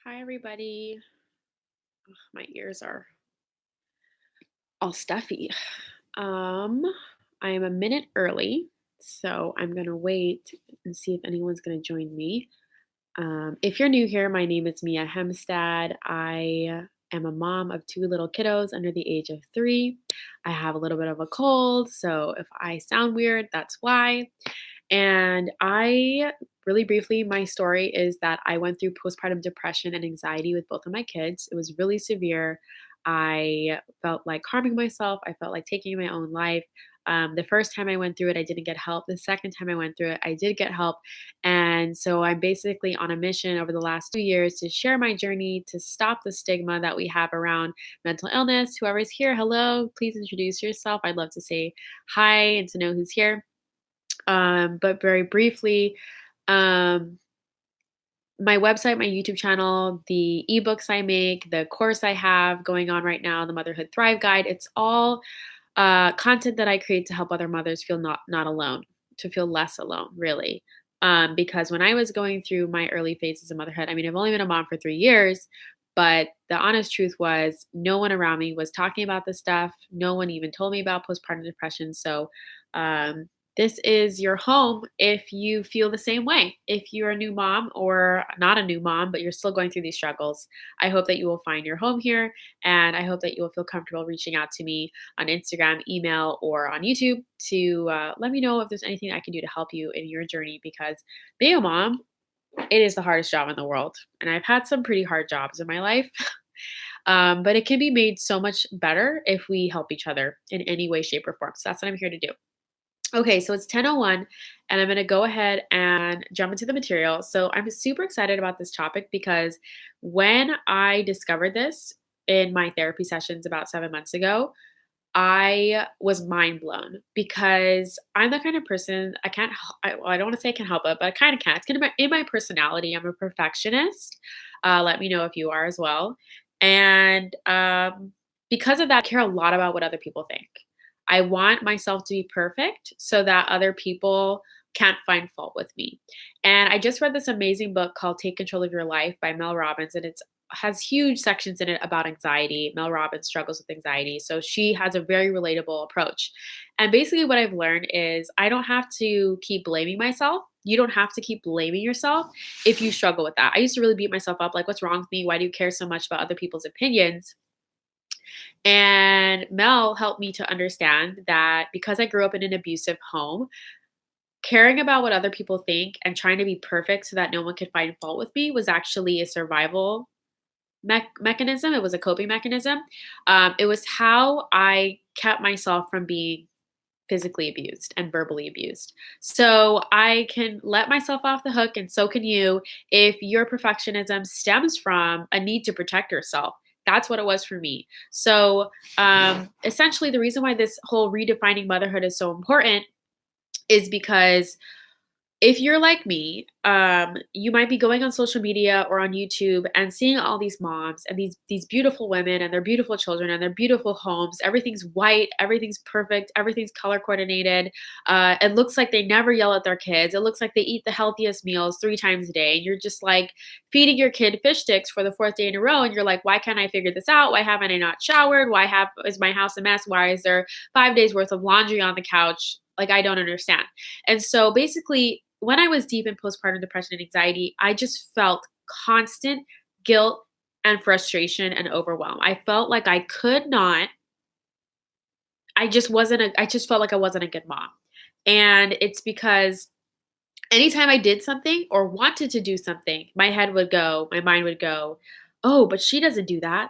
Hi, everybody. Ugh, my ears are all stuffy. Um, I am a minute early, so I'm gonna wait and see if anyone's gonna join me. If you're new here, my name is Mia Hemstad. I am a mom of two little kiddos under the age of 3. I have a little bit of a cold, so if I sound weird, that's why. And I really briefly, my story is that I went through postpartum depression and anxiety with both of my kids. It was really severe. I felt like harming myself. I felt like taking my own life. The first time I went through it, I didn't get help. The second time I went through it, I did get help. And so I'm basically on a mission over the last 2 years to share my journey to stop the stigma that we have around mental illness. Whoever's here, hello, please introduce yourself. I'd love to say hi and to know who's here. But very briefly, um, my website, my YouTube channel, the ebooks I make, the course I have going on right now, the Motherhood Thrive Guide, it's all content that I create to help other mothers feel not alone, to feel less alone, really. Because when I was going through my early phases of motherhood, I mean, I've only been a mom for 3 years, but the honest truth was no one around me was talking about this stuff. No one even told me about postpartum depression. So, um, this is your home if you feel the same way. If you're a new mom or not a new mom, but you're still going through these struggles, I hope that you will find your home here. And I hope that you will feel comfortable reaching out to me on Instagram, email, or on YouTube to let me know if there's anything I can do to help you in your journey because being a mom, it is the hardest job in the world. And I've had some pretty hard jobs in my life, but it can be made so much better if we help each other in any way, shape, or form. So that's what I'm here to do. Okay, so it's 10:01 and I'm going to go ahead and jump into the material. So I'm super excited about this topic because when I discovered this in my therapy sessions about 7 months ago, I was mind blown because I'm the kind of person I can't well, I don't want to say I can help it, but I kind of can. It's kind of in my personality. I'm a perfectionist. Let me know if you are as well. And because of that, I care a lot about what other people think. I want myself to be perfect so that other people can't find fault with me. And I just read this amazing book called Take Control of Your Life by Mel Robbins, and it's has huge sections in it about anxiety. Mel Robbins struggles with anxiety. So she has a very relatable approach. And basically, what I've learned is I don't have to keep blaming myself. You don't have to keep blaming yourself if you struggle with that. I used to really beat myself up like, what's wrong with me? Why do you care so much about other people's opinions? And Mel helped me to understand that because I grew up in an abusive home, caring about what other people think and trying to be perfect so that no one could find fault with me was actually a survival mechanism. It was a coping mechanism. It was how I kept myself from being physically abused and verbally abused. So I can let myself off the hook, and so can you if your perfectionism stems from a need to protect yourself. That's what it was for me. So essentially, the reason why this whole redefining motherhood is so important is because if you're like me, you might be going on social media or on YouTube and seeing all these moms and these beautiful women and their beautiful children and their beautiful homes. Everything's white, everything's perfect, everything's color coordinated. It looks like they never yell at their kids. It looks like they eat the healthiest meals 3 times a day. And you're just like feeding your kid fish sticks for the fourth day in a row. And you're like, why can't I figure this out? Why haven't I not showered? Is my house a mess? Why is there 5 days worth of laundry on the couch? Like I don't understand. And so basically, when I was deep in postpartum depression and anxiety, I just felt constant guilt and frustration and overwhelm. I felt like I could not, I just felt like I wasn't a good mom. And it's because anytime I did something or wanted to do something, my mind would go, oh, but she doesn't do that.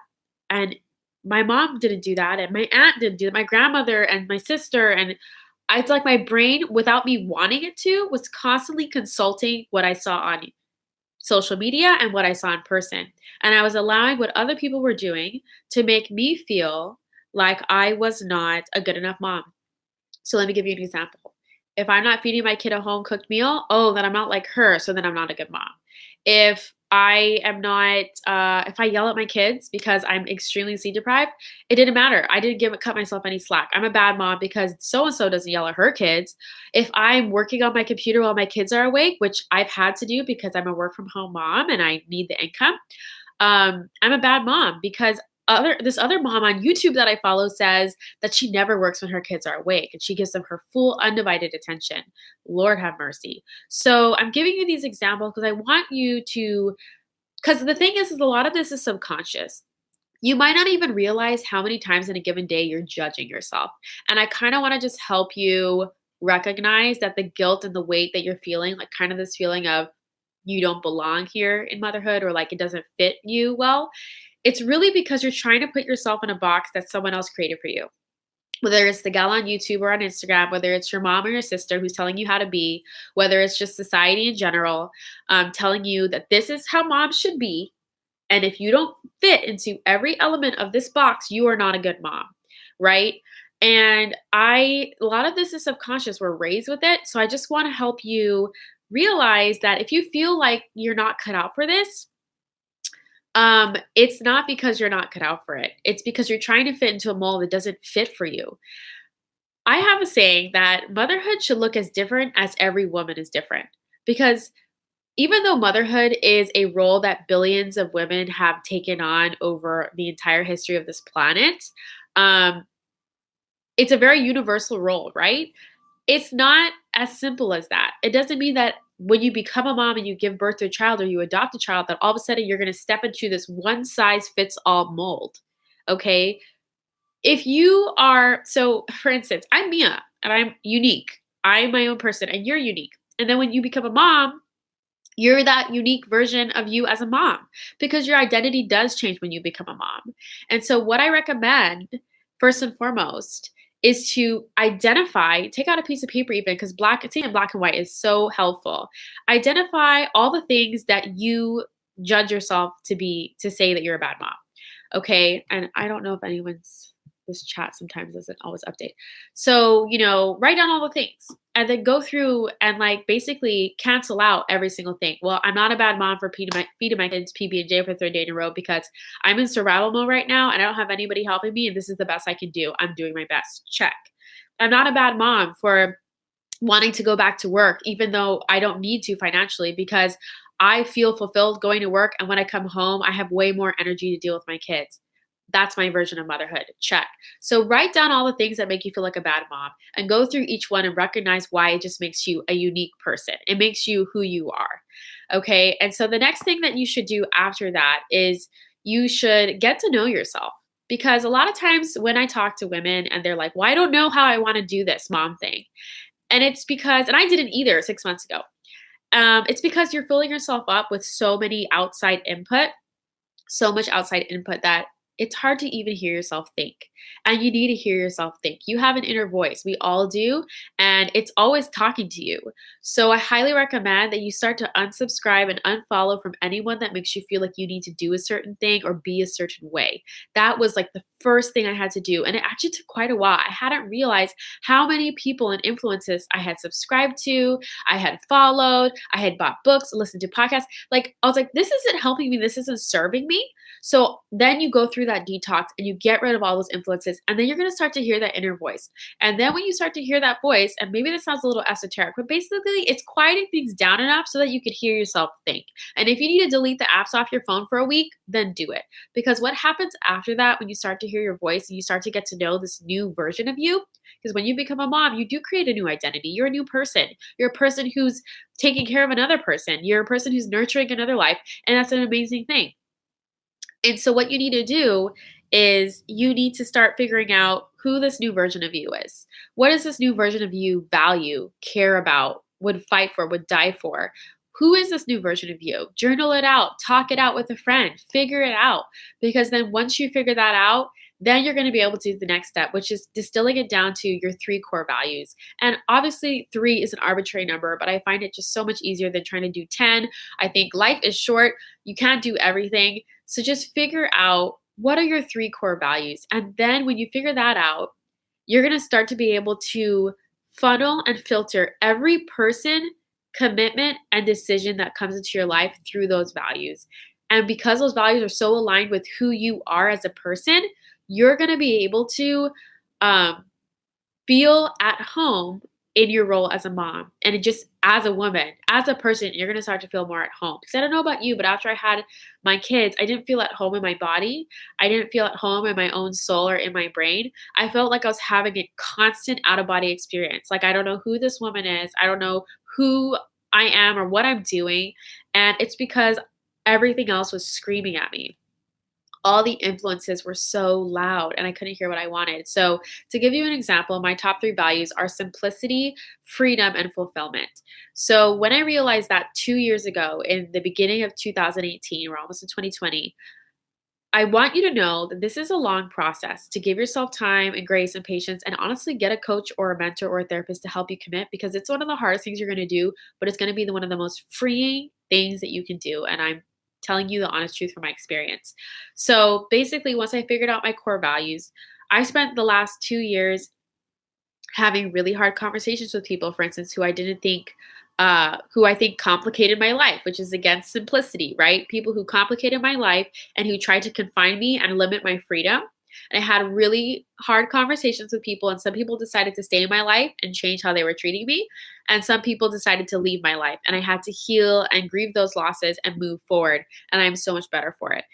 And my mom didn't do that. And my aunt didn't do that. My grandmother and my sister. And it's like my brain, without me wanting it to, was constantly consulting what I saw on social media and what I saw in person. And I was allowing what other people were doing to make me feel like I was not a good enough mom. So let me give you an example. If I'm not feeding my kid a home cooked meal, oh, then I'm not like her. So then I'm not a good mom. If I am not, if I yell at my kids because I'm extremely sleep deprived, it didn't matter. I didn't cut myself any slack. I'm a bad mom because so and so doesn't yell at her kids. If I'm working on my computer while my kids are awake, which I've had to do because I'm a work from home mom and I need the income, I'm a bad mom because other mom on YouTube that I follow says that she never works when her kids are awake and she gives them her full undivided attention. Lord have mercy. So I'm giving you these examples because I want you to, because the thing is a lot of this is subconscious. You might not even realize how many times in a given day you're judging yourself. And I kind of want to just help you recognize that the guilt and the weight that you're feeling, like kind of this feeling of you don't belong here in motherhood or like it doesn't fit you well, it's really because you're trying to put yourself in a box that someone else created for you. Whether it's the gal on YouTube or on Instagram, whether it's your mom or your sister who's telling you how to be, whether it's just society in general, telling you that this is how moms should be, and if you don't fit into every element of this box, you are not a good mom, right? And a lot of this is subconscious. We're raised with it. So I just want to help you realize that if you feel like you're not cut out for this, it's not because you're not cut out for it. It's because you're trying to fit into a mold that doesn't fit for you. I have a saying that motherhood should look as different as every woman is different because even though motherhood is a role that billions of women have taken on over the entire history of this planet, um, it's a very universal role, right? It's not as simple as that. It doesn't mean that when you become a mom and you give birth to a child or you adopt a child, that all of a sudden you're going to step into this one size fits all mold. Okay. If you are, so for instance, I'm Mia and I'm unique. I'm my own person and you're unique. And then when you become a mom, you're that unique version of you as a mom because your identity does change when you become a mom. And so, what I recommend first and foremost is to identify, take out a piece of paper, even because seeing in black and white is so helpful. Identify all the things that you judge yourself to be to say that you're a bad mom. Okay. And I don't know if this chat sometimes doesn't always update. So, write down all the things and then go through and like basically cancel out every single thing. Well, I'm not a bad mom for feeding my kids PB&J for the third day in a row because I'm in survival mode right now and I don't have anybody helping me and this is the best I can do. I'm doing my best. Check. I'm not a bad mom for wanting to go back to work, even though I don't need to financially because I feel fulfilled going to work. And when I come home, I have way more energy to deal with my kids. That's my version of motherhood. Check. So write down all the things that make you feel like a bad mom and go through each one and recognize why it just makes you a unique person. It makes you who you are. Okay. And so the next thing that you should do after that is you should get to know yourself. Because a lot of times when I talk to women and they're like, well, I don't know how I want to do this mom thing. And it's because, and I didn't either 6 months ago. It's because you're filling yourself up with so much outside input that it's hard to even hear yourself think. And you need to hear yourself think. You have an inner voice. We all do. And it's always talking to you. So I highly recommend that you start to unsubscribe and unfollow from anyone that makes you feel like you need to do a certain thing or be a certain way. That was like the first thing I had to do. And it actually took quite a while. I hadn't realized how many people and influences I had subscribed to, I had followed, I had bought books, listened to podcasts. Like, I was like, this isn't helping me. This isn't serving me. So then you go through that detox and you get rid of all those influences, and then you're going to start to hear that inner voice. And then when you start to hear that voice, and maybe this sounds a little esoteric, but basically it's quieting things down enough so that you could hear yourself think. And if you need to delete the apps off your phone for a week, then do it. Because what happens after that, when you start to hear your voice and you start to get to know this new version of you, because when you become a mom, you do create a new identity. You're a new person. You're a person who's taking care of another person. You're a person who's nurturing another life. And that's an amazing thing. And so what you need to do is you need to start figuring out who this new version of you is. What does this new version of you value, care about, would fight for, would die for? Who is this new version of you? Journal it out, talk it out with a friend, figure it out. Because then once you figure that out, then you're going to be able to do the next step, which is distilling it down to your 3 core values. And obviously 3 is an arbitrary number, but I find it just so much easier than trying to do 10. I think life is short. You can't do everything. So just figure out what are your 3 core values. And then when you figure that out, you're going to start to be able to funnel and filter every person, commitment, and decision that comes into your life through those values. And because those values are so aligned with who you are as a person, you're going to be able to feel at home in your role as a mom and it just as a woman, as a person, you're going to start to feel more at home. Because I don't know about you, but after I had my kids, I didn't feel at home in my body. I didn't feel at home in my own soul or in my brain. I felt like I was having a constant out of body experience. Like, I don't know who this woman is. I don't know who I am or what I'm doing. And it's because everything else was screaming at me. All the influences were so loud and I couldn't hear what I wanted. So, to give you an example, my top three values are simplicity, freedom, and fulfillment. So, when I realized that 2 years ago in the beginning of 2018, we're almost in 2020, I want you to know that this is a long process to give yourself time and grace and patience and honestly get a coach or a mentor or a therapist to help you commit because it's one of the hardest things you're going to do, but it's going to be one of the most freeing things that you can do. And I'm telling you the honest truth from my experience. So basically, once I figured out my core values, I spent the last 2 years having really hard conversations with people, for instance, who I think complicated my life, which is against simplicity, right? People who complicated my life and who tried to confine me and limit my freedom. And I had really hard conversations with people, and some people decided to stay in my life and change how they were treating me. And some people decided to leave my life. And I had to heal and grieve those losses and move forward. And I'm so much better for it.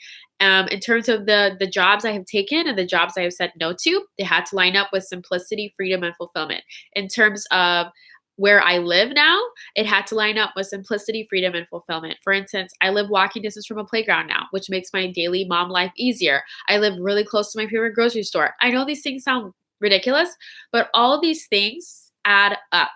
In terms of the jobs I have taken and the jobs I have said no to, they had to line up with simplicity, freedom, and fulfillment. In terms of where I live now, it had to line up with simplicity, freedom, and fulfillment. For instance, I live walking distance from a playground now, which makes my daily mom life easier. I live really close to my favorite grocery store. I know these things sound ridiculous, but all of these things add up.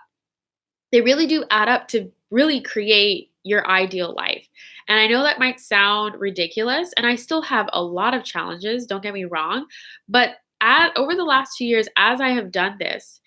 They really do add up to really create your ideal life. And I know that might sound ridiculous, and I still have a lot of challenges, don't get me wrong, but over the last 2 years, as I have done this,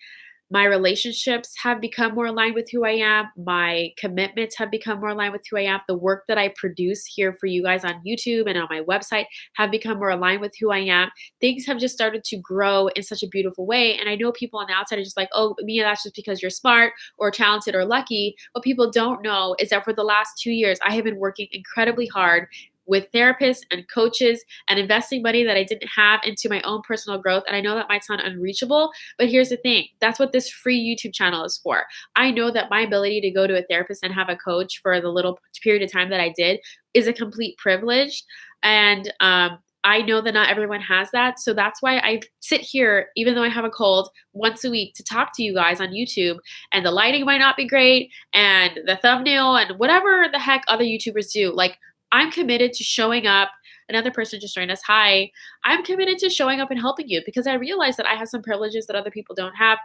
my relationships have become more aligned with who I am. My commitments have become more aligned with who I am. The work that I produce here for you guys on YouTube and on my website have become more aligned with who I am. Things have just started to grow in such a beautiful way. And I know people on the outside are just like, oh, Mia, that's just because you're smart or talented or lucky. What people don't know is that for the last 2 years, I have been working incredibly hard with therapists and coaches and investing money that I didn't have into my own personal growth. And I know that might sound unreachable, but here's the thing. That's what this free YouTube channel is for. I know that my ability to go to a therapist and have a coach for the little period of time that I did is a complete privilege. And I know that not everyone has that. So that's why I sit here, even though I have a cold, once a week to talk to you guys on YouTube. And the lighting might not be great, and the thumbnail, and whatever the heck other YouTubers do. Like, I'm committed to showing up. Another person just joined us. Hi. I'm committed to showing up and helping you because I realize that I have some privileges that other people don't have.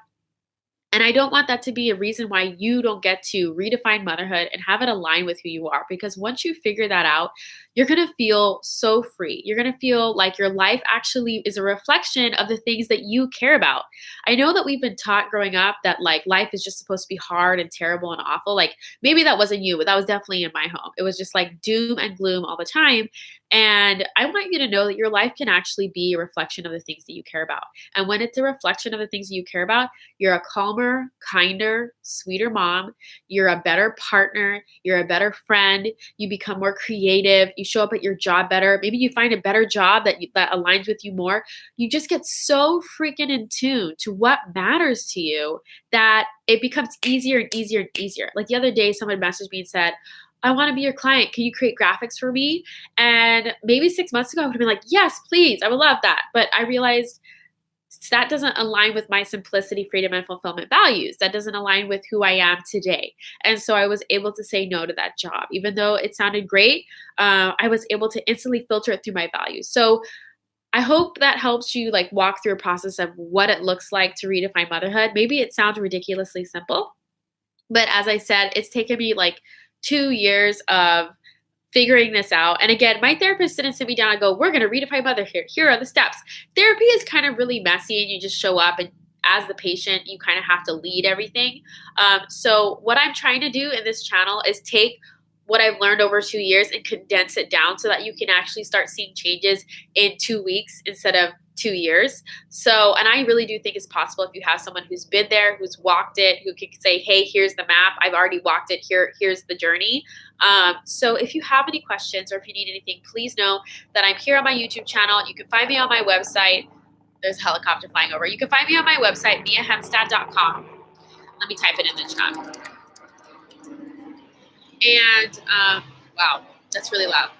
And I don't want that to be a reason why you don't get to redefine motherhood and have it align with who you are. Because once you figure that out, you're going to feel so free. You're going to feel like your life actually is a reflection of the things that you care about. I know that we've been taught growing up that like life is just supposed to be hard and terrible and awful. Like maybe that wasn't you, but that was definitely in my home. It was just like doom and gloom all the time. And I want you to know that your life can actually be a reflection of the things that you care about. And when it's a reflection of the things that you care about, you're a calmer, kinder, sweeter mom. You're a better partner. You're a better friend. You become more creative. You show up at your job better. Maybe you find a better job that aligns with you more. You just get so freaking in tune to what matters to you that it becomes easier and easier and easier. Like the other day, someone messaged me and said, I want to be your client. Can you create graphics for me? And maybe 6 months ago, I would have been like, yes, please. I would love that. But I realized that doesn't align with my simplicity, freedom, and fulfillment values. That doesn't align with who I am today. And so I was able to say no to that job. Even though it sounded great, I was able to instantly filter it through my values. So I hope that helps you like walk through a process of what it looks like to redefine motherhood. Maybe it sounds ridiculously simple, but as I said, it's taken me like 2 years of figuring this out. And again, my therapist didn't sit me down and go, we're going to redefine mother here. Here are the steps. Therapy is kind of really messy and you just show up and as the patient, you kind of have to lead everything. So what I'm trying to do in this channel is take what I've learned over 2 years and condense it down so that you can actually start seeing changes in 2 weeks instead of 2 years. So, and I really do think it's possible if you have someone who's been there, who's walked it, who can say, hey, here's the map. I've already walked it. Here's the journey. So if you have any questions or if you need anything, please know that I'm here on my YouTube channel. You can find me on my website. There's a helicopter flying over. You can find me on my website, miahemstad.com. Let me type it in the chat. And wow, that's really loud.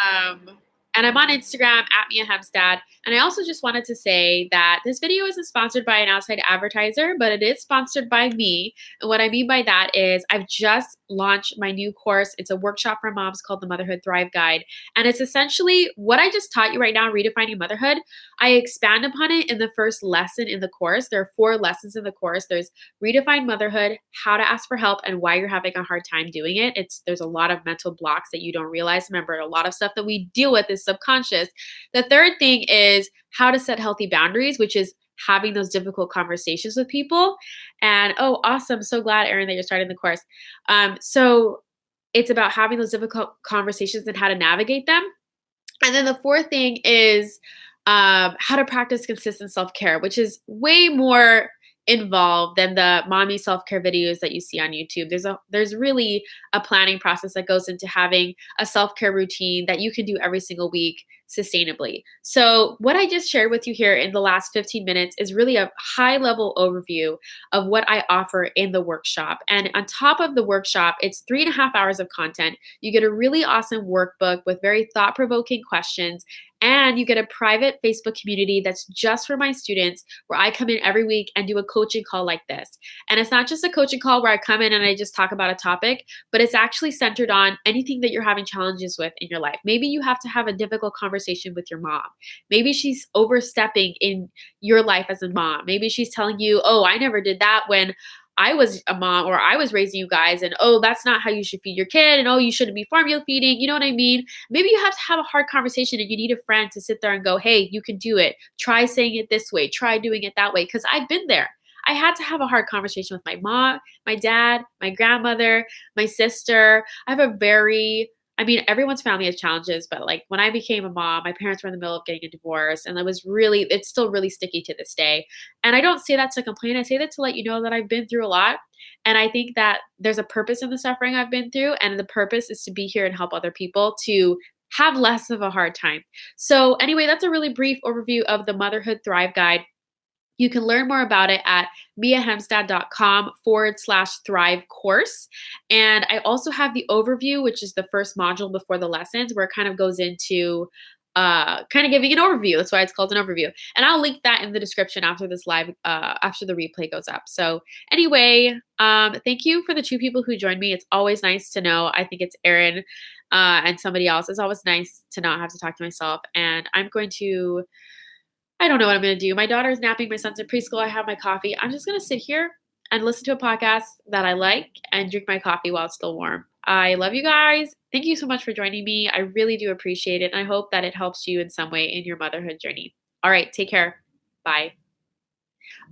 Um, and I'm on Instagram at Mia Hemstad. And I also just wanted to say that this video isn't sponsored by an outside advertiser, but it is sponsored by me. And what I mean by that is I've just launched my new course. It's a workshop for moms called the Motherhood Thrive Guide. And it's essentially what I just taught you right now, redefining motherhood. I expand upon it in the first lesson in the course. There are 4 lessons in the course. There's redefine motherhood, how to ask for help, and why you're having a hard time doing it. There's a lot of mental blocks that you don't realize. Remember, a lot of stuff that we deal with is subconscious. The third thing is how to set healthy boundaries, which is having those difficult conversations with people. And oh, awesome. So glad, Erin, that you're starting the course. So it's about having those difficult conversations and how to navigate them. And then the fourth thing is how to practice consistent self care, which is way more involved than the mommy self care videos that you see on YouTube. There's really a planning process that goes into having a self care routine that you can do every single week sustainably. So what I just shared with you here in the last 15 minutes is really a high level overview of what I offer in the workshop. And on top of the workshop, it's 3.5 hours of content. You get a really awesome workbook with very thought provoking questions. And you get a private Facebook community that's just for my students where I come in every week and do a coaching call like this. And it's not just a coaching call where I come in and I just talk about a topic, but it's actually centered on anything that you're having challenges with in your life. Maybe you have to have a difficult conversation with your mom. Maybe she's overstepping in your life as a mom. Maybe she's telling you, oh, I never did that when I was a mom or I was raising you guys, and oh, that's not how you should feed your kid, and oh, you shouldn't be formula feeding. You know what I mean? Maybe you have to have a hard conversation and you need a friend to sit there and go, hey, you can do it. Try saying it this way, try doing it that way. Because I've been there. I had to have a hard conversation with my mom, my dad, my grandmother, my sister. I mean, everyone's family has challenges, but like when I became a mom, my parents were in the middle of getting a divorce, and it's still really sticky to this day. And I don't say that to complain. I say that to let you know that I've been through a lot. And I think that there's a purpose in the suffering I've been through. And the purpose is to be here and help other people to have less of a hard time. So, anyway, that's a really brief overview of the Motherhood Thrive Guide. You can learn more about it at miahemstad.com/thrive course. And I also have the overview, which is the first module before the lessons, where it kind of goes into kind of giving an overview. That's why it's called an overview. And I'll link that in the description after this live, after the replay goes up. So anyway, thank you for the 2 people who joined me. It's always nice to know. I think it's Erin and somebody else. It's always nice to not have to talk to myself. And I don't know what I'm going to do. My daughter's napping. My son's in preschool. I have my coffee. I'm just going to sit here and listen to a podcast that I like and drink my coffee while it's still warm. I love you guys. Thank you so much for joining me. I really do appreciate it. And I hope that it helps you in some way in your motherhood journey. All right. Take care. Bye.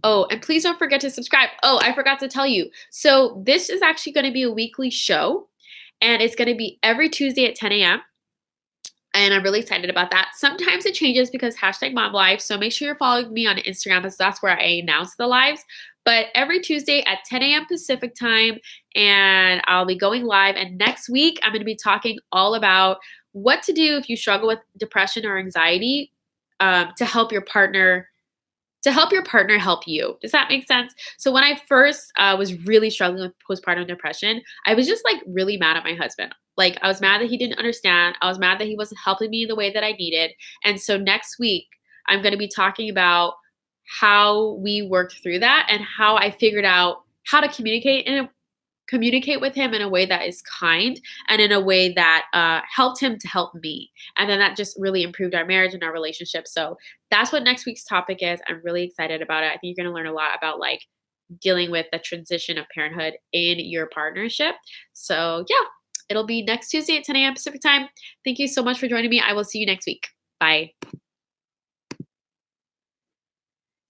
Oh, and please don't forget to subscribe. Oh, I forgot to tell you. So this is actually going to be a weekly show, and it's going to be every Tuesday at 10 a.m. And I'm really excited about that. Sometimes it changes because hashtag mom live. So make sure you're following me on Instagram because that's where I announce the lives. But every Tuesday at 10 a.m. Pacific time, and I'll be going live. And next week, I'm going to be talking all about what to do if you struggle with depression or anxiety to help your partner help you. Does that make sense? So when I first was really struggling with postpartum depression, I was just like really mad at my husband. Like I was mad that he didn't understand. I was mad that he wasn't helping me in the way that I needed. And so next week, I'm going to be talking about how we worked through that and how I figured out how to communicate with him in a way that is kind and in a way that helped him to help me. And then that just really improved our marriage and our relationship. So that's what next week's topic is. I'm really excited about it. I think you're going to learn a lot about like dealing with the transition of parenthood in your partnership. So yeah, it'll be next Tuesday at 10 a.m. Pacific time. Thank you so much for joining me. I will see you next week. Bye.